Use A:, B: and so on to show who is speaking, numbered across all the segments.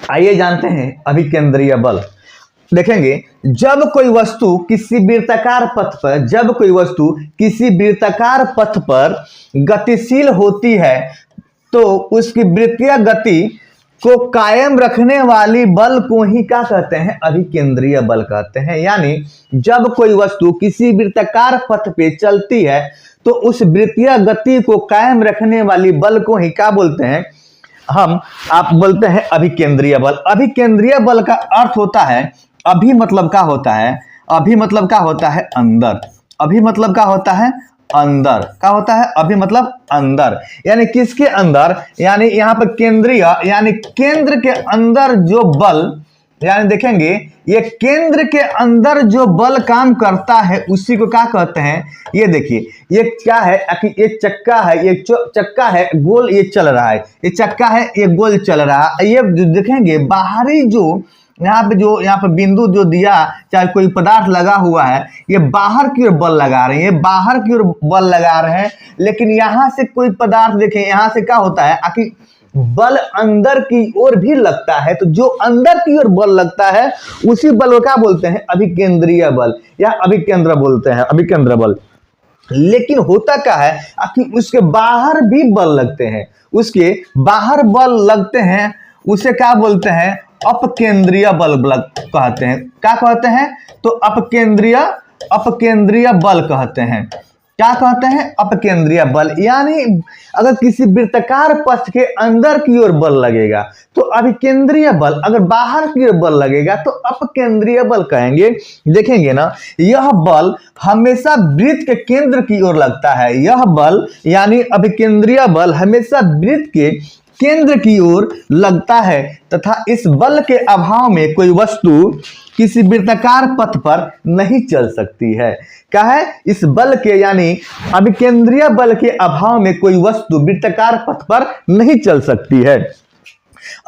A: आइए जानते हैं अभिकेंद्रीय बल। देखेंगे जब कोई वस्तु किसी वृत्ताकार पथ पर गतिशील होती है तो उसकी वृत्तीय गति को कायम रखने वाली बल को ही क्या कहते हैं? अभिकेंद्रीय बल कहते हैं। यानी जब कोई वस्तु किसी वृत्ताकार पथ पे चलती है तो उस वृत्तीय गति को कायम रखने वाली बल को ही क्या बोलते हैं? आप बोलते हैं अभिकेंद्रीय बल। अभिकेंद्रीय बल का अर्थ होता है, अभी मतलब क्या होता है? अभी मतलब क्या होता है? अंदर। अभी मतलब क्या होता है? अंदर। क्या होता है? अभी मतलब अंदर। यानी किसके अंदर? यानी यहाँ पर केंद्रीय, यानी केंद्र के अंदर जो बल, यानी देखेंगे ये केंद्र के अंदर जो बल काम करता है उसी को क्या कहते हैं? ये देखिए ये क्या है कि ये चक्का है, ये चक्का है गोल, ये चल रहा है, ये चक्का है ये गोल चल रहा है। ये देखेंगे बाहरी जो यहाँ पे बिंदु जो दिया, चाहे कोई पदार्थ लगा हुआ है, ये बाहर की ओर बल लगा रहे हैं, ये बाहर की ओर बल लगा रहे हैं। लेकिन यहाँ से कोई पदार्थ देखें, यहाँ से क्या होता है कि बल अंदर की ओर भी लगता है। तो जो अंदर की ओर बल लगता है उसी बल को क्या बोलते हैं? अभिकेंद्रीय बल या अभिकेंद्र बोलते हैं, अभिकेंद्र बल। लेकिन होता क्या है कि उसके बाहर भी बल लगते हैं, उसके बाहर बल लगते हैं, उसे क्या बोलते हैं? अपकेंद्रीय बल कहते हैं। क्या कहते हैं? तो अपकेंद्रीय बल कहते हैं। क्या कहते हैं? अपकेंद्रीय बल। यानी अगर किसी वृत्ताकार पथ के अंदर की ओर बल लगेगा तो अभिकेंद्रीय बल, अगर बाहर की ओर बल लगेगा तो अपकेंद्रीय बल कहेंगे। देखेंगे ना, यह बल हमेशा वृत्त के केंद्र की ओर लगता है। यह बल यानी अभिकेंद्रीय बल हमेशा वृत्त के केंद्र की ओर लगता है तथा इस बल के अभाव में कोई वस्तु किसी वृत्ताकार पथ पर नहीं चल सकती है। क्या है? इस बल के यानी अभिकेंद्रीय बल के अभाव में कोई वस्तु वृत्ताकार पथ पर नहीं चल सकती है।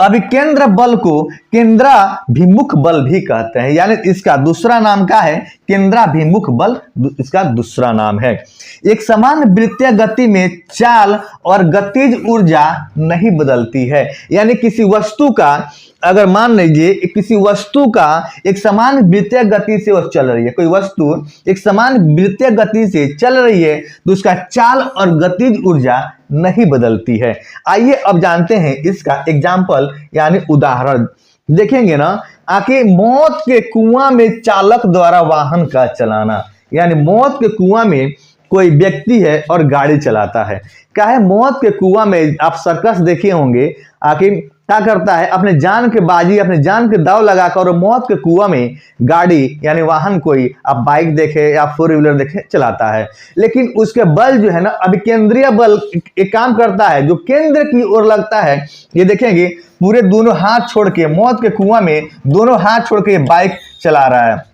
A: अभिकेंद्र बल को केंद्राभिमुख बल भी कहते हैं। यानी इसका दूसरा नाम क्या है? केंद्राभिमुख बल इसका दूसरा नाम है। एक समान वृत्तीय गति में चाल और गतिज ऊर्जा नहीं बदलती है। यानी किसी वस्तु का, अगर मान लीजिए किसी वस्तु का एक समान वृत्तीय गति से वो चल रही है, कोई वस्तु एक समान वृत्तीय गति से चल रही है तो उसका चाल और गतिज ऊर्जा नहीं बदलती है। आइए अब जानते हैं इसका एग्जाम्पल यानी उदाहरण। देखेंगे ना, आखिर मौत के कुआं में चालक द्वारा वाहन का चलाना। यानी मौत के कुआं में कोई व्यक्ति है और गाड़ी चलाता है। क्या है? मौत के कुआं में आप सर्कस देखे होंगे, आखिर क्या करता है? अपने जान के बाजी, अपने जान के दाव लगाकर और मौत के कुआं में गाड़ी यानी वाहन, कोई आप बाइक देखे या फोर व्हीलर देखे, चलाता है। लेकिन उसके बल जो है ना, अभिकेंद्रीय बल एक काम करता है जो केंद्र की ओर लगता है। ये देखेंगे पूरे दोनों हाथ छोड़ के मौत के कुआं में दोनों हाथ छोड़ के बाइक चला रहा है।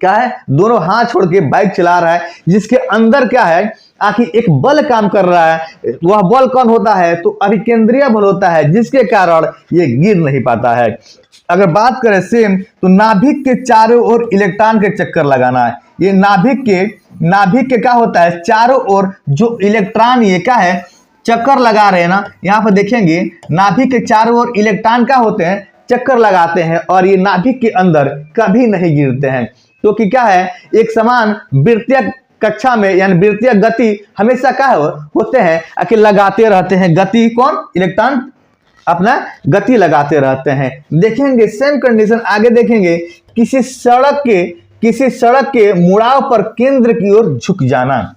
A: क्या है? दोनों हाथ छोड़ के बाइक चला रहा है, जिसके अंदर क्या है? आखिर एक बल काम कर रहा है। वह बल कौन होता है? तो अभिकेंद्रीय बल होता है, जिसके कारण ये गिर नहीं पाता है। अगर बात करें सेम, तो नाभिक के चारों ओर इलेक्ट्रॉन के चक्कर लगाना है। ये नाभिक के क्या होता है? चारों ओर जो इलेक्ट्रॉन ये क्या है? चक्कर लगा रहे हैं ना। यहाँ पर देखेंगे नाभिक के चारों ओर इलेक्ट्रॉन क्या होते हैं? चक्कर लगाते हैं और ये नाभिक के अंदर कभी नहीं गिरते हैं। तो कि क्या है? एक समान वृत्तीय कक्षा में यानी वृत्तीय गति हमेशा क्या होते हैं कि लगाते रहते हैं। गति कौन? इलेक्ट्रॉन अपना गति लगाते रहते हैं। देखेंगे सेम कंडीशन आगे देखेंगे, किसी सड़क के मुड़ाव पर केंद्र की ओर झुक जाना।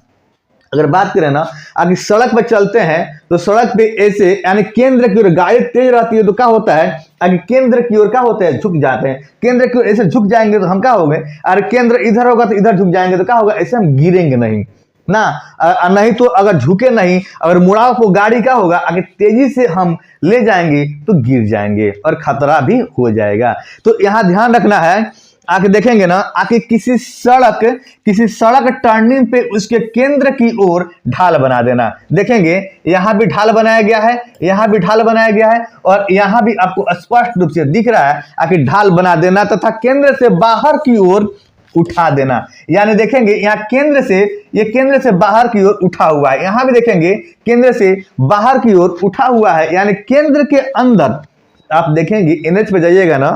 A: अगर बात करें ना, अगर सड़क पर चलते हैं तो सड़क पे ऐसे यानी केंद्र की ओर गाड़ी तेज रहती है तो क्या होता है? अगर केंद्र की ओर क्या होता है? झुक जाते हैं। केंद्र की ओर ऐसे झुक जाएंगे तो हम क्या होंगे? अगर केंद्र इधर होगा तो इधर झुक जाएंगे तो क्या होगा? ऐसे हम गिरेंगे नहीं ना। नहीं तो अगर झुके नहीं, अगर मुड़ाव को गाड़ी क्या होगा? अगर तेजी से हम ले जाएंगे तो गिर जाएंगे और खतरा भी हो जाएगा। तो यहाँ ध्यान रखना है। आके देखेंगे ना, आके किसी सड़क टर्निंग पे उसके केंद्र की ओर ढाल बना देना। देखेंगे यहाँ भी ढाल बनाया गया है, यहाँ भी ढाल बनाया गया है और यहाँ भी आपको स्पष्ट रूप से दिख रहा है। आके ढाल बना देना तथा केंद्र से बाहर की ओर उठा देना। यानी देखेंगे यहाँ केंद्र से बाहर की ओर उठा हुआ है। यहाँ भी देखेंगे केंद्र से बाहर की ओर उठा हुआ है, यानी केंद्र के अंदर आप देखेंगे एनएच पे जाइएगा ना,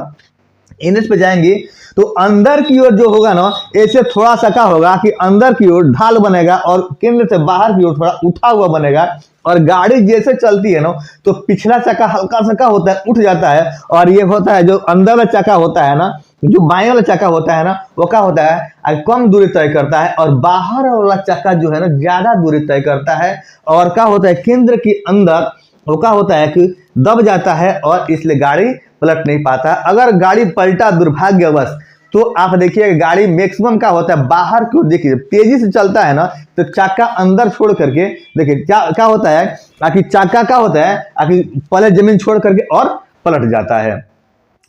A: एनएच पे जाएंगे तो अंदर की ओर जो होगा ना, ऐसे थोड़ा सा क्या होगा कि अंदर की ओर ढाल बनेगा और केंद्र से बाहर की ओर थोड़ा उठा हुआ बनेगा, और गाड़ी जैसे चलती है ना तो पिछला चक्का हल्का सा क्या होता है, उठ जाता है, और ये होता है जो अंदर वाला चक्का होता है ना, जो बाएं वाला चक्का होता है ना, वो क्या होता है कम दूरी तय करता है, और बाहर वाला चक्का जो है ना ज्यादा दूरी तय करता है, और क्या होता है केंद्र के अंदर वो क्या होता है कि दब जाता है, और इसलिए गाड़ी पलट नहीं पाता। अगर गाड़ी पलटा दुर्भाग्यवश तो आप देखिए गाड़ी मैक्सिमम क्या होता है बाहर की ओर, देखिए तेजी से चलता है ना तो चक्का अंदर छोड़ करके, देखिए क्या क्या होता है कि चक्का क्या होता है कि पहले जमीन छोड़ करके और पलट जाता है।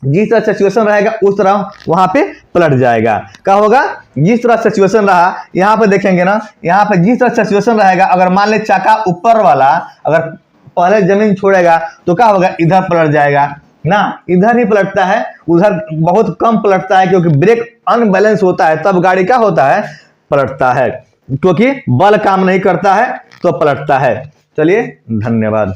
A: जिस तरह सिचुएशन रहेगा उस तरह वहां पे पलट जाएगा। क्या होगा, जिस तरह सिचुएशन रहा यहाँ पे देखेंगे ना, यहाँ पे जिस तरह सिचुएशन रहेगा, अगर मान ले चक्का ऊपर वाला अगर पहले जमीन छोड़ेगा तो क्या होगा, इधर पलट जाएगा ना, इधर ही पलटता है, उधर बहुत कम पलटता है, क्योंकि ब्रेक अनबैलेंस होता है तब गाड़ी क्या होता है, पलटता है, क्योंकि बल काम नहीं करता है तो पलटता है। चलिए धन्यवाद।